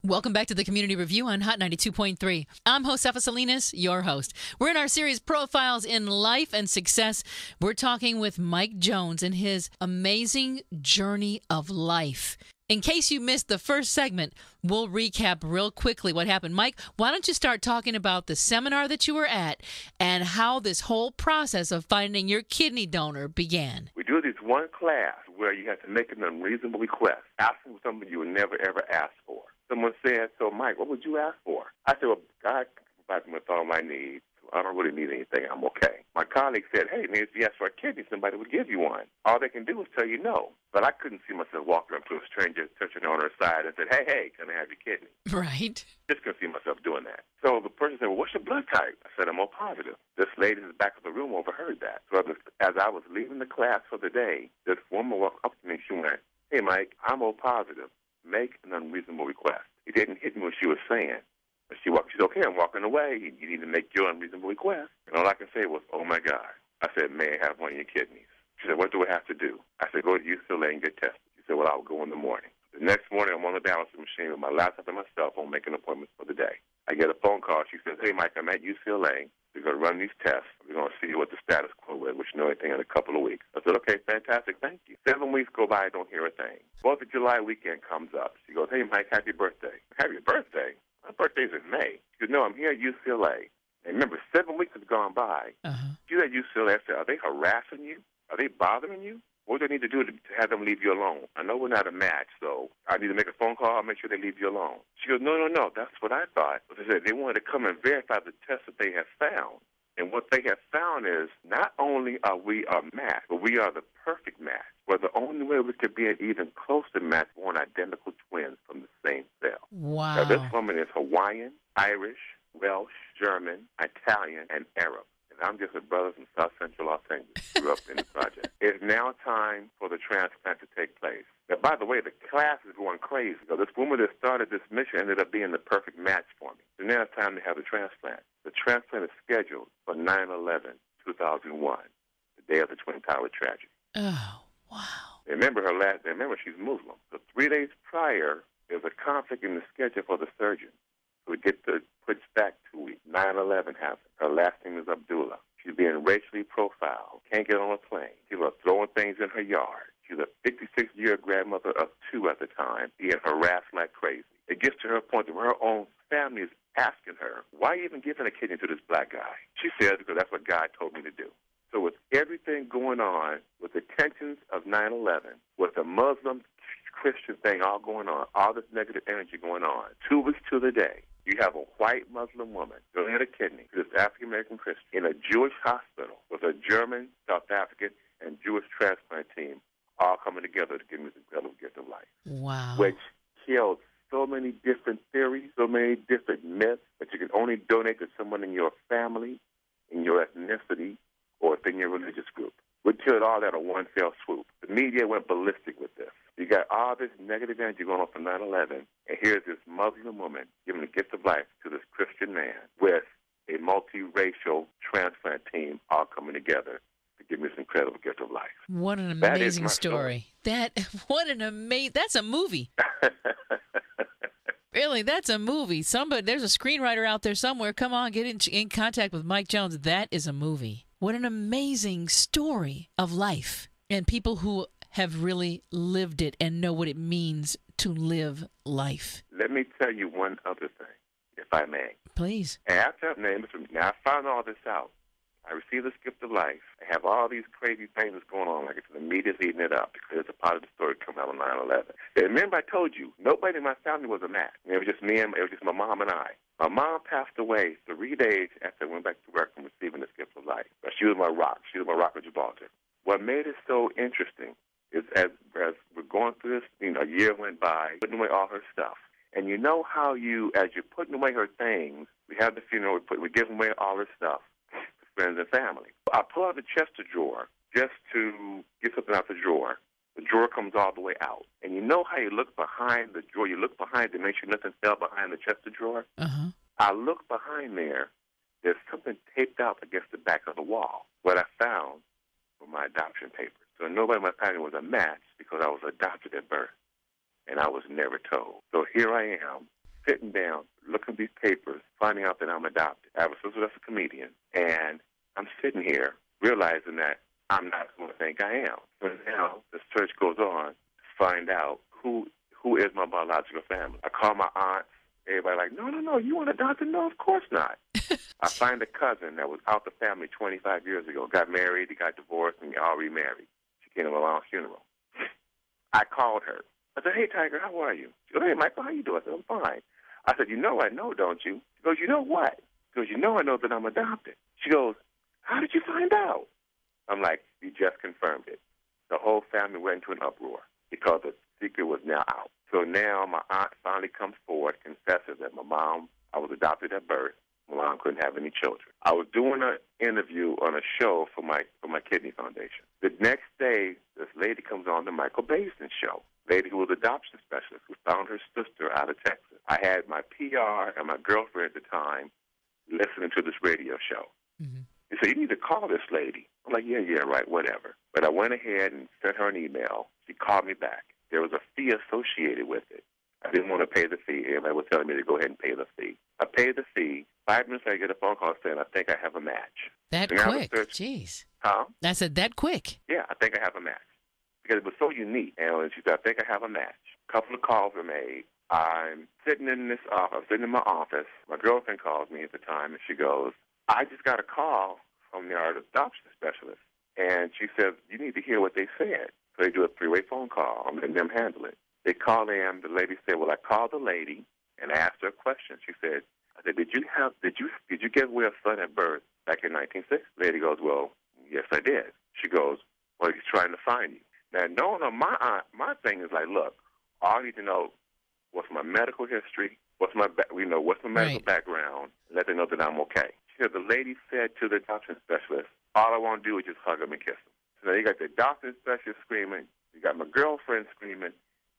Welcome back to the Community Review on Hot 92.3. I'm Josefa Salinas, your host. We're in our series Profiles in Life and Success. We're talking with Mike Jones and his amazing journey of life. In case you missed the first segment, we'll recap real quickly what happened. Mike, why don't you start talking about the seminar that you were at and how this whole process of finding your kidney donor began? We do this one class where you have to make an unreasonable request, asking for something you would never, ever ask for. Someone said, so, Mike, what would you ask for? I said, well, God provides me with all my needs. I don't really need anything. I'm okay. My colleague said, hey, man, if you ask for a kidney, somebody would give you one. All they can do is tell you no. But I couldn't see myself walking up to a stranger, touching her on her side and said, hey, can I have your kidney? Right. Just couldn't see myself doing that. So the person said, well, what's your blood type? I said, I'm O positive. This lady in the back of the room overheard that. So as I was leaving the class for the day, this woman walked up to me and she went, hey, Mike, I'm O positive. Make an unreasonable request. It didn't hit me what she was saying. But she said, okay, I'm walking away. You need to make your unreasonable request. And all I can say was, oh, my God. I said, may I have one of your kidneys? She said, what do I have to do? I said, go to UCLA and get tested. She said, well, I'll go in the morning. The next morning, I'm on the dialysis machine with my laptop and my cell phone making appointments for the day. I get a phone call. She says, hey, Mike, I'm at UCLA. We're going to run these tests. We're going to see what the status quo is, which you know anything in a couple of weeks. I said, okay, fantastic, thank you. 7 weeks go by, I don't hear a thing. 4th of July weekend comes up. She goes, hey, Mike, happy birthday. Happy birthday? My birthday's in May. She goes, no, I'm here at UCLA. And remember, 7 weeks has gone by. She's at UCLA. I said, are they harassing you? Are they bothering you? What do I need to do to have them leave you alone? I know we're not a match, so I need to make a phone call. I'll make sure they leave you alone. She goes, no, that's what I thought. But they said they wanted to come and verify the test that they have found. And what they have found is not only are we a match, but we are the perfect match. Where the only way we could be an even closer match, born identical twins from the same cell. Wow. Now, this woman is Hawaiian, Irish, Welsh, German, Italian, and Arab. I'm just a brother from South Central Los Angeles, grew up in the project. It's now time for the transplant to take place. Now, by the way, the class is going crazy. So this woman that started this mission ended up being the perfect match for me. So now it's time to have the transplant. The transplant is scheduled for 9/11/2001, the day of the Twin Tower tragedy. Oh, wow. Remember she's Muslim. So 3 days prior, there was a conflict in the schedule for the surgeon. So we get to push back 2 weeks. 9/11 happened. Her last name is Abdullah. She's being racially profiled. Can't get on a plane. People are throwing things in her yard. She's a 56-year grandmother of 2 at the time, being harassed like crazy. It gets to her point where her own family is asking her, why even giving a kidney to this black guy? She says, because that's what God told me to do. So with everything going on, with the tensions of 9/11, with the Muslim Christian thing all going on, all this negative energy going on, 2 weeks to the day, you have a white Muslim woman donating a kidney to this African-American Christian in a Jewish hospital with a German, South African, and Jewish transplant team all coming together to give me this incredible gift of life. Wow. Which killed so many different theories, so many different myths that you can only donate to someone in your family, in your ethnicity, or within your religious group. We killed all that in one fell swoop. The media went ballistic with this. You got all this negative energy going on for 9/11, and here's this Muslim woman giving the gift of life to this Christian man with a multiracial transplant team all coming together to give me this incredible gift of life. What an amazing story. That's a movie. Really, that's a movie. There's a screenwriter out there somewhere. Come on, get in contact with Mike Jones. That is a movie. What an amazing story of life and people who have really lived it and know what it means to live life. Let me tell you one other thing, if I may. Please. After I found all this out. I received this gift of life. I have all these crazy things that's going on. Like I said, the media's eating it up because it's a part of the story coming out on 9/11. And remember, I told you, nobody in my family was a match. It was just me and it was just my mom and I. My mom passed away 3 days after I went back to work from receiving this gift of life. But she was my rock. She was my rock of Gibraltar. What made it so interesting is as we're going through this, a year went by, putting away all her stuff. And you know how as you're putting away her things, we have the funeral, we give away all her stuff. Friends and family. I pull out the chest drawer just to get something out the drawer. The drawer comes all the way out. And you know how you look behind the drawer? You look behind to make sure nothing fell behind the chest drawer? Uh-huh. I look behind there. There's something taped out against the back of the wall. What I found were my adoption papers. So nobody in my family was a match because I was adopted at birth. And I was never told. So here I am, sitting down, looking at these papers, finding out that I'm adopted. I have a sister that's a comedian, and I'm sitting here realizing that I'm not who I think I am. So now the search goes on to find out who is my biological family. I call my aunts. Everybody like, no, you weren't adopted? No, of course not. I find a cousin that was out the family 25 years ago, got married, he got divorced, and got remarried. She came to my mom's funeral. I called her. I said, hey, Tiger, how are you? She goes, hey, Michael, how you doing? I said, I'm fine. I said, you know I know, don't you? She goes, you know what? She goes, you know I know that I'm adopted. She goes, how did you find out? I'm like, you just confirmed it. The whole family went into an uproar because the secret was now out. So now my aunt finally comes forward, confesses that I was adopted at birth. My mom couldn't have any children. I was doing an interview on a show for my kidney foundation. The next day, this lady comes on the Michael Basin's show, lady who was an adoption specialist who found her sister out of Texas. I had my PR and my girlfriend at the time listening to this radio show. Mm-hmm. He said, you need to call this lady. I'm like, yeah, right, whatever. But I went ahead and sent her an email. She called me back. There was a fee associated with it. I didn't want to pay the fee. Everybody was telling me to go ahead and pay the fee. I paid the fee. 5 minutes later, I get a phone call saying, I think I have a match. That quick? Jeez. Huh? I said, that quick? Yeah, I think I have a match. Because it was so unique. And she said, I think I have a match. A couple of calls were made. I'm sitting in this office, sitting in my office. My girlfriend calls me at the time, and she goes, I just got a call from the adoption specialist. And she says, you need to hear what they said. So they do a three-way phone call. I'm letting them handle it. They call in. The lady said, well, I called the lady and asked her a question. She said, did you give away a son at birth back in 1960? The lady goes, well, yes, I did. She goes, well, he's trying to find you. Now, my thing is like, look, all I need to know what's my medical history, what's my medical background, and let them know that I'm okay. She said, the lady said to the adoption specialist, all I want to do is just hug him and kiss him. So now you got the adoption specialist screaming, you got my girlfriend screaming,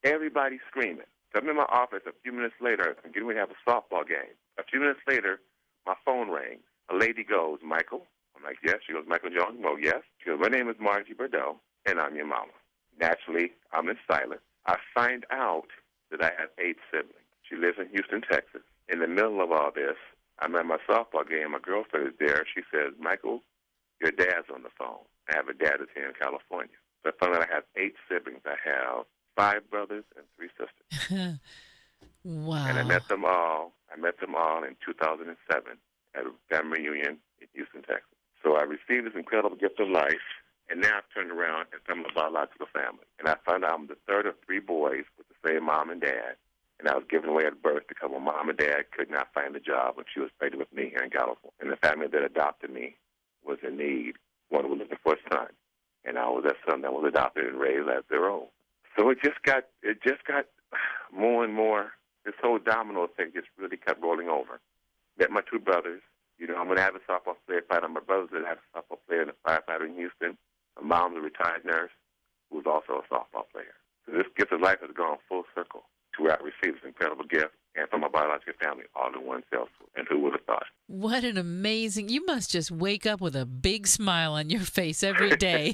everybody's screaming. So I'm in my office a few minutes later, I'm getting ready to have a softball game. A few minutes later, my phone rings. A lady goes, Michael? I'm like, yes. She goes, Michael Jones? Well, yes. She goes, my name is Margie Bordeaux, and I'm your mama. Naturally, I'm in silence. I find out that I have 8 siblings. She lives in Houston, Texas. In the middle of all this, I'm at my softball game. My girlfriend is there. She says, Michael, your dad's on the phone. I have a dad that's here in California. So I found out I have 8 siblings. I have 5 brothers and 3 sisters. Wow. And I met them all in 2007 at a family reunion in Houston, Texas. So I received this incredible gift of life, and now I've turned around and I'm a biological family. And I found out I'm the third of 3 boys with the same mom and dad. And I was given away at birth because my mom and dad could not find a job when she was pregnant with me here in California. And the family that adopted me was in need. One was looking for a son. And I was that son that was adopted and raised as their own. So it just got more and more. This whole domino thing just really kept rolling over. Met my 2 brothers. You know, I'm an avid softball player. My brother's an avid softball player and a firefighter in Houston. My mom's a retired nurse who's also a softball player. So this gift of life has gone full circle to where I received this incredible gift and from my biological family all in one fell swoop. And who would have thought? What an amazing... You must just wake up with a big smile on your face every day.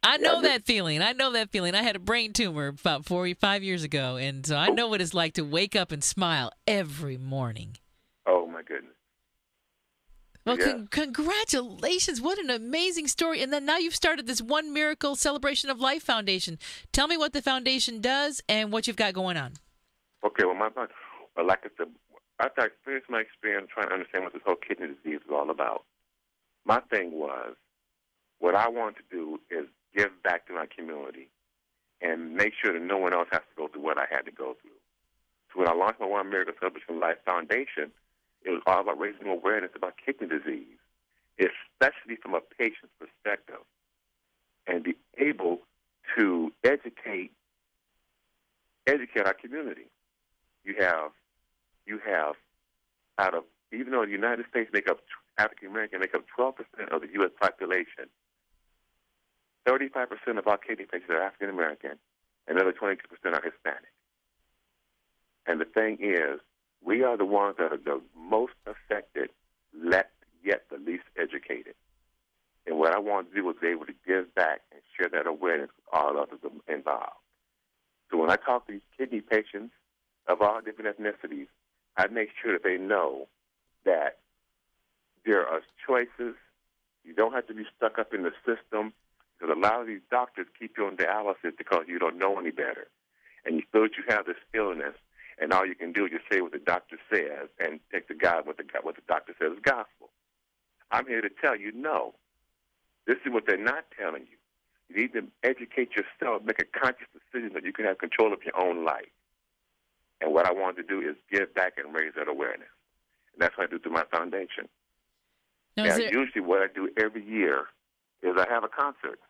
I know that feeling. I had a brain tumor about 5 years ago, and so I know what it's like to wake up and smile every morning. Oh, my goodness. Well, congratulations. What an amazing story. And then now you've started this One Miracle Celebration of Life Foundation. Tell me what the foundation does and what you've got going on. Okay, well, like I said, after I experienced my experience trying to understand what this whole kidney disease was all about, my thing was, what I want to do is give back to my community and make sure that no one else has to go through what I had to go through. So when I launched my One Miracle Celebration of Life Foundation, it was all about raising awareness about kidney disease, especially from a patient's perspective, and be able to educate our community. You have even though the United States African American make up 12% of the U.S. population, 35% of our kidney patients are African American, and another 22% are Hispanic. And the thing is, we are the ones that are the most affected, yet the least educated. And what I want to do is be able to give back and share that awareness with all others involved. So when I talk to these kidney patients of all different ethnicities, I make sure that they know that there are choices. You don't have to be stuck up in the system, because a lot of these doctors keep you on dialysis because you don't know any better. And you feel that you have this illness, and all you can do is just say what the doctor says and take the guide what the doctor says is gospel. I'm here to tell you, no. This is what they're not telling you. You need to educate yourself, make a conscious decision that you can have control of your own life. And what I want to do is give back and raise that awareness. And that's what I do through my foundation. Now, usually what I do every year is I have a concert.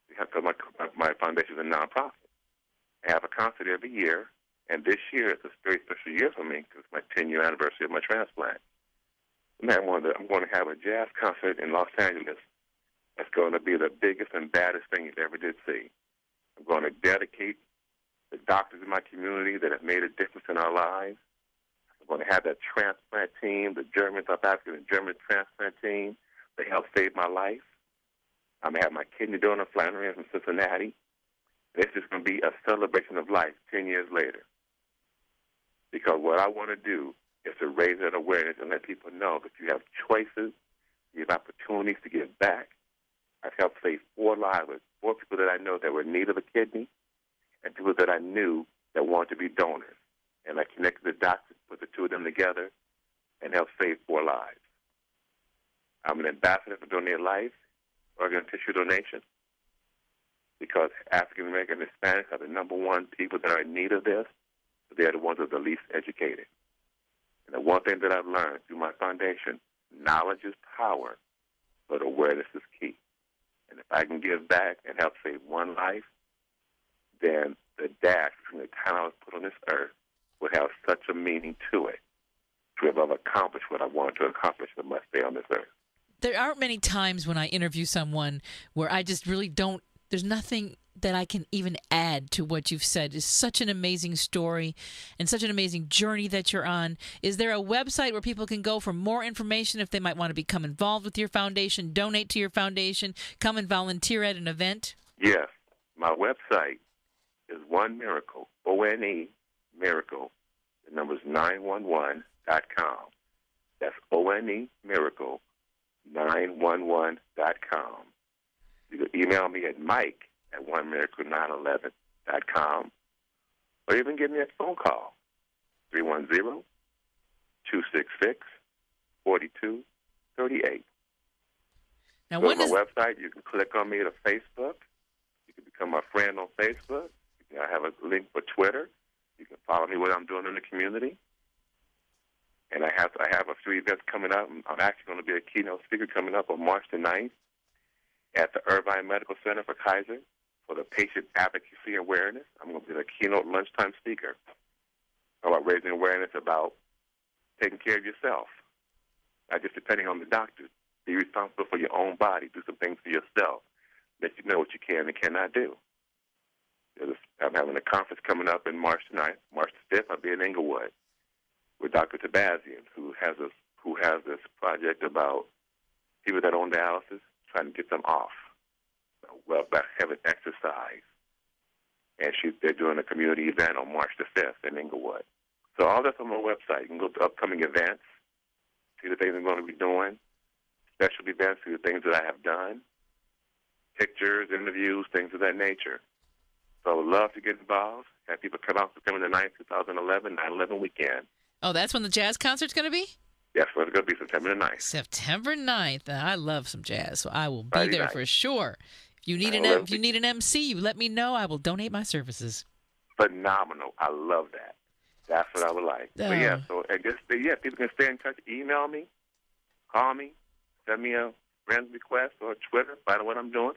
Because my foundation is a nonprofit. I have a concert every year, and this year is a very special year for me because it's my 10-year anniversary of my transplant. I'm going to have a jazz concert in Los Angeles. That's going to be the biggest and baddest thing you ever did see. I'm going to dedicate the doctors in my community that have made a difference in our lives. I'm going to have that transplant team, the German, South African and German transplant team. They helped save my life. I'm going to have my kidney donor, Flannery, from Cincinnati. This is going to be a celebration of life 10 years later. Because what I want to do is to raise that awareness and let people know that you have choices, you have opportunities to give back. I've helped save 4 lives with 4 people that I know that were in need of a kidney and people that I knew that wanted to be donors. And I connected the dots, put the 2 of them together, and helped save 4 lives. I'm an ambassador for Donate Life, organ and tissue donation, because African American and Hispanics are the #1 people that are in need of this, but they're the ones that are the least educated. And the one thing that I've learned through my foundation, knowledge is power, but awareness is key. And if I can give back and help save 1 life, then the dash from the time I was put on this earth would have such a meaning to it, to have accomplished what I wanted to accomplish that must stay on this earth. There aren't many times when I interview someone where I just really don't, there's nothing that I can even add to what you've said. It's such an amazing story and such an amazing journey that you're on. Is there a website where people can go for more information if they might want to become involved with your foundation, donate to your foundation, come and volunteer at an event? Yes. My website is One Miracle, O-N-E, Miracle. The number's 911.com. That's O-N-E, Miracle, 911.com. You can email me at Mike at onemiracle911.com, or even give me a phone call, 310-266-4238. Now, go to my website. You can click on me to Facebook. You can become my friend on Facebook. I have a link for Twitter. You can follow me what I'm doing in the community. And I have a few events coming up. I'm actually going to be a keynote speaker coming up on March the 9th at the Irvine Medical Center for Kaiser for the patient advocacy awareness. I'm going to be the keynote lunchtime speaker about raising awareness about taking care of yourself, not just depending on the doctors. Be responsible for your own body. Do some things for yourself that you know what you can and cannot do. I'm having a conference coming up in March the 9th. March the 5th, I'll be in Inglewood with Dr. Tabazian, who has this project about people that are on dialysis, trying to get them off, by having exercise. And they're doing a community event on March the 5th in Inglewood. So all that's on my website. You can go to upcoming events, see the things I'm going to be doing, special events, see the things that I have done, pictures, interviews, things of that nature. So I would love to get involved. Have people come out September the 9th, 2011, 9/11 weekend. Oh, that's when the jazz concert's going to be? Yes, well, it's going to be September the 9th. September 9th. I love some jazz, so I will be Friday there night. for sure. If you need an MC, you let me know. I will donate my services. Phenomenal. I love that. That's what I would like. But yeah, people can stay in touch. Email me, call me, send me a friend request or Twitter. Find out what I'm doing.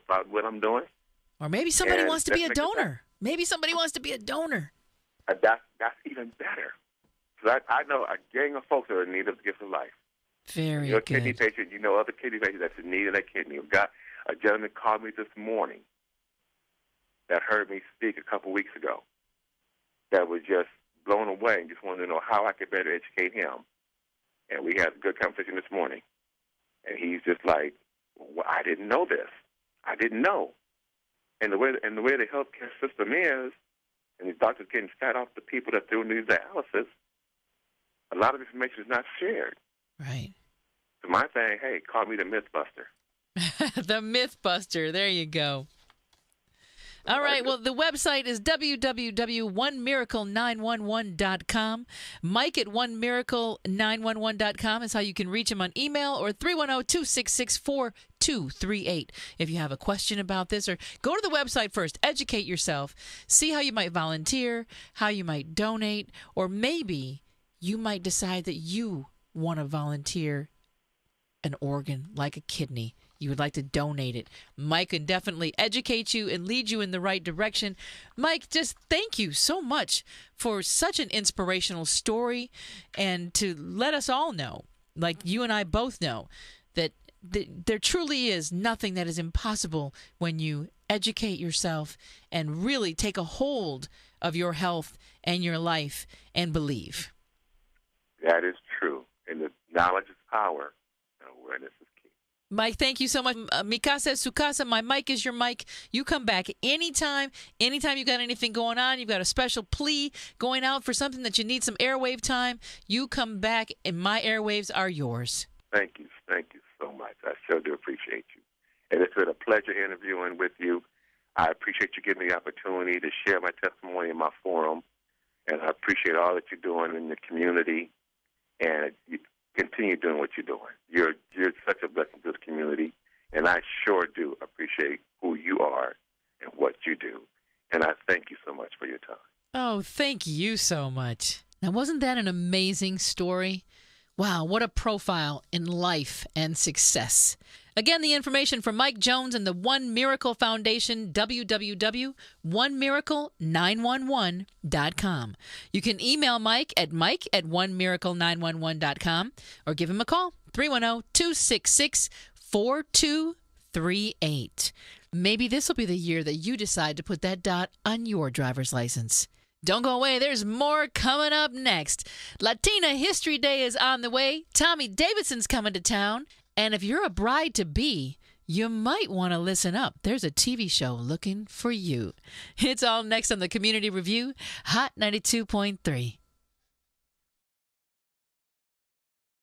Or maybe somebody wants to be a donor. Maybe somebody wants to be a donor. That's even better. So I know a gang of folks that are in need of the gift of life. Very You're a good. kidney patient. You know other kidney patients that's in need of that kidney. We've got a gentleman called me this morning that heard me speak a couple weeks ago that was just blown away and just wanted to know how I could better educate him. And we had a good conversation this morning. And he's just like, well, I didn't know this. I didn't know. And the way the healthcare system is, and these doctors getting fat off the people that do these dialysis, a lot of information is not shared. Right. So my thing, hey, call me the Mythbuster. The Mythbuster. There you go. All right. Well, the website is www.onemiracle911.com. Mike at onemiracle911.com is how you can reach him on email, or 310-266-4238 if you have a question about this. Or go to the website first. Educate yourself. See how you might volunteer, how you might donate, or maybe you might decide that you want to volunteer an organ like a kidney. You would like to donate it. Mike can definitely educate you and lead you in the right direction. Mike, just thank you so much for such an inspirational story, and to let us all know, like you and I both know, that there truly is nothing that is impossible when you educate yourself and really take a hold of your health and your life and believe. That is true. And the knowledge is power, and awareness is key. Mike, thank you so much. Mikasa Sukasa, my mic is your mic. You come back anytime. Anytime you got anything going on, you've got a special plea going out for something that you need some airwave time, you come back, and my airwaves are yours. Thank you. Thank you so much. I sure do appreciate you. And it's been a pleasure interviewing with you. I appreciate you giving me the opportunity to share my testimony in my forum. And I appreciate all that you're doing in the community. And you continue doing what you're doing. You're such a blessing to the community, and I sure do appreciate who you are and what you do. And I thank you so much for your time. Oh, thank you so much. Now, wasn't that an amazing story? Wow, what a profile in life and success. Again, the information for Mike Jones and the One Miracle Foundation, www.onemiracle911.com. You can email Mike at onemiracle911.com or give him a call, 310-266-4238. Maybe this will be the year that you decide to put that dot on your driver's license. Don't go away. There's more coming up next. Latina History Day is on the way. Tommy Davidson's coming to town. And if you're a bride-to-be, you might want to listen up. There's a TV show looking for you. It's all next on the Community Review, Hot 92.3.